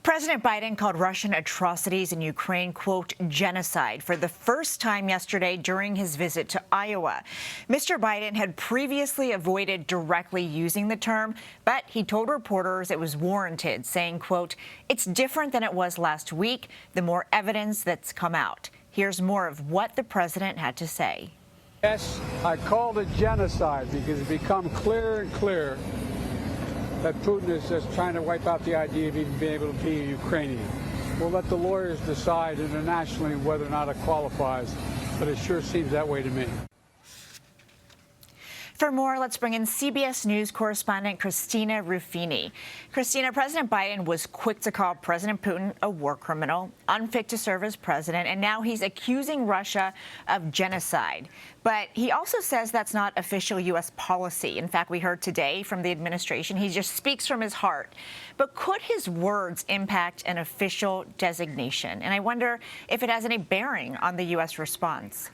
President Biden called Russian atrocities in Ukraine, quote, genocide for the first time yesterday during his visit to Iowa. Mr. Biden had previously avoided directly using the term, but he told reporters it was warranted, saying, quote, it's different than it was last week, the more evidence that's come out. Here's more of what the president had to say. Yes, I called it genocide because it's become clearer and clearer that Putin is just trying to wipe out the idea of even being able to be a Ukrainian. We'll let the lawyers decide internationally whether or not it qualifies, but it sure seems that way to me. For more, let's bring in CBS News correspondent Christina Ruffini. Christina, President Biden was quick to call President Putin a war criminal, unfit to serve as president, and now he's accusing Russia of genocide. But he also says that's not official U.S. policy. In fact, we heard today from the administration he just speaks from his heart. But could his words impact an official designation? And I wonder if it has any bearing on the U.S. response.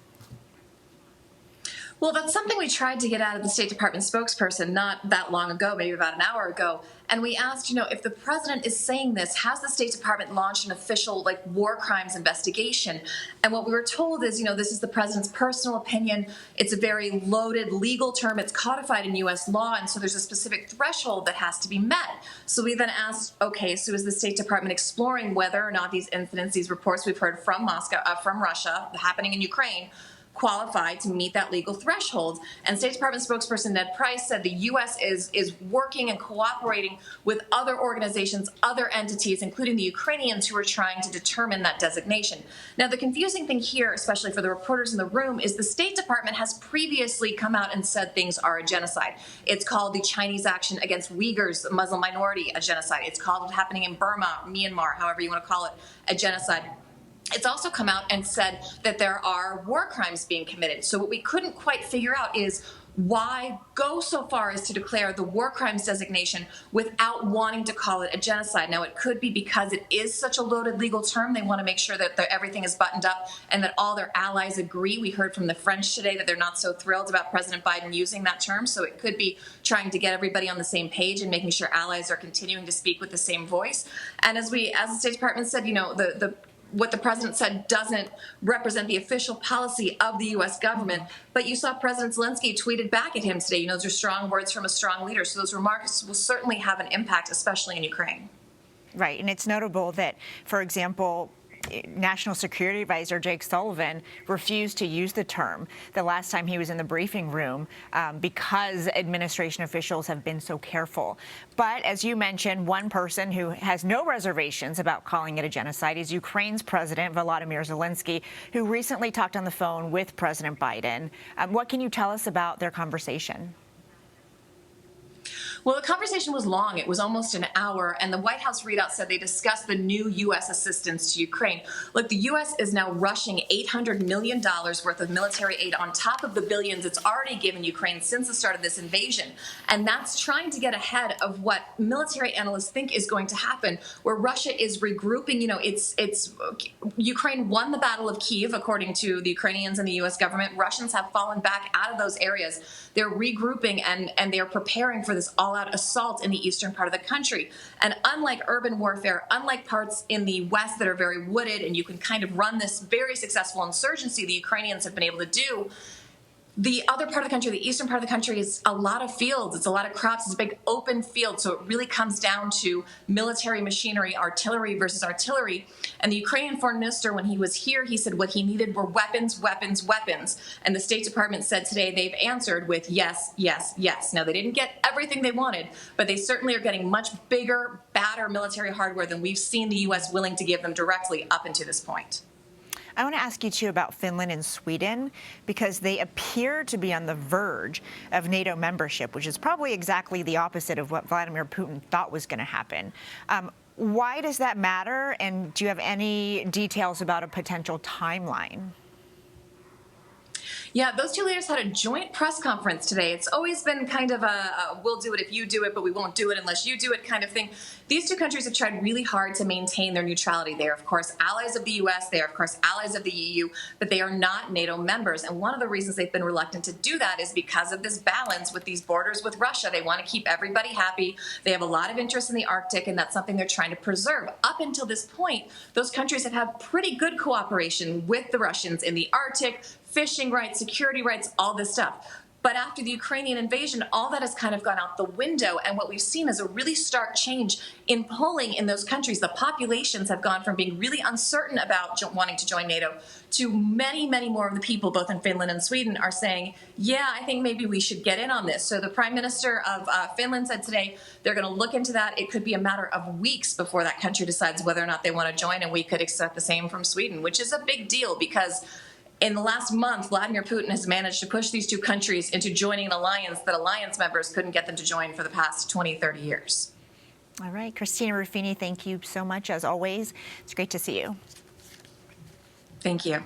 Well, that's something we tried to get out of the State Department spokesperson not that long ago, maybe about an hour ago. And we asked, if the president is saying this, has the State Department launched an official, war crimes investigation? And what we were told is, this is the president's personal opinion. It's a very loaded legal term. It's codified in U.S. law. And so there's a specific threshold that has to be met. So we then asked, okay, so is the State Department exploring whether or not these incidents, these reports we've heard from from Russia happening in Ukraine, qualified to meet that legal threshold? And State Department spokesperson Ned Price said the U.S. is working and cooperating with other organizations, other entities, including the Ukrainians, who are trying to determine that designation. Now, the confusing thing here, especially for the reporters in the room, is the State Department has previously come out and said things are a genocide. It's called the Chinese action against Uyghurs, the Muslim minority, a genocide. It's called what's happening in Burma, Myanmar, however you want to call it, a genocide. It's also come out and said that there are war crimes being committed. So what we couldn't quite figure out is why go so far as to declare the war crimes designation without wanting to call it a genocide. Now, it could be because it is such a loaded legal term. They want to make sure that everything is buttoned up and that all their allies agree. We heard from the French today that they're not so thrilled about President Biden using that term. So it could be trying to get everybody on the same page and making sure allies are continuing to speak with the same voice. And as the State Department said, what the president said doesn't represent the official policy of the U.S. government. But you saw President Zelenskyy tweeted back at him today. Those are strong words from a strong leader. So those remarks will certainly have an impact, especially in Ukraine. Right. And it's notable that, for example, National Security Advisor Jake Sullivan refused to use the term the last time he was in the briefing room because administration officials have been so careful. But as you mentioned, one person who has no reservations about calling it a genocide is Ukraine's President Volodymyr Zelenskyy, who recently talked on the phone with President Biden. What can you tell us about their conversation? Well, the conversation was long. It was almost an hour, and the White House readout said they discussed the new U.S. assistance to Ukraine. Look, the U.S. is now rushing $800 million worth of military aid on top of the billions it's already given Ukraine since the start of this invasion. And that's trying to get ahead of what military analysts think is going to happen, where Russia is regrouping. Ukraine won the Battle of Kyiv, according to the Ukrainians and the U.S. government. Russians have fallen back out of those areas. They're regrouping, and they're preparing for this all-out assault in the eastern part of the country. And unlike urban warfare, unlike parts in the west that are very wooded and you can kind of run this very successful insurgency the Ukrainians have been able to do, the other part of the country, the eastern part of the country, is a lot of fields. It's a lot of crops. It's a big open field. So it really comes down to military machinery, artillery versus artillery. And the Ukrainian foreign minister, when he was here, he said what he needed were weapons, weapons, weapons. And the State Department said today they've answered with yes, yes, yes. Now, they didn't get everything they wanted, but they certainly are getting much bigger, badder military hardware than we've seen the U.S. willing to give them directly up until this point. I want to ask you, too, about Finland and Sweden, because they appear to be on the verge of NATO membership, which is probably exactly the opposite of what Vladimir Putin thought was going to happen. Why does that matter? And do you have any details about a potential timeline? Yeah, those two leaders had a joint press conference today. It's always been kind of a we'll do it if you do it, but we won't do it unless you do it kind of thing. These two countries have tried really hard to maintain their neutrality. They are, of course, allies of the U.S. They are, of course, allies of the EU, but they are not NATO members. And one of the reasons they've been reluctant to do that is because of this balance with these borders with Russia. They want to keep everybody happy. They have a lot of interest in the Arctic, and that's something they're trying to preserve. Up until this point, those countries have had pretty good cooperation with the Russians in the Arctic, fishing rights, security rights, all this stuff. But after the Ukrainian invasion, all that has kind of gone out the window. And what we've seen is a really stark change in polling in those countries. The populations have gone from being really uncertain about wanting to join NATO to many, many more of the people, both in Finland and Sweden, are saying, yeah, I think maybe we should get in on this. So the Prime Minister of Finland said today they're going to look into that. It could be a matter of weeks before that country decides whether or not they want to join. And we could expect the same from Sweden, which is a big deal because in the last month, Vladimir Putin has managed to push these two countries into joining an alliance that alliance members couldn't get them to join for the past 20, 30 years. All right, Christina Ruffini, thank you so much, as always. It's great to see you. Thank you.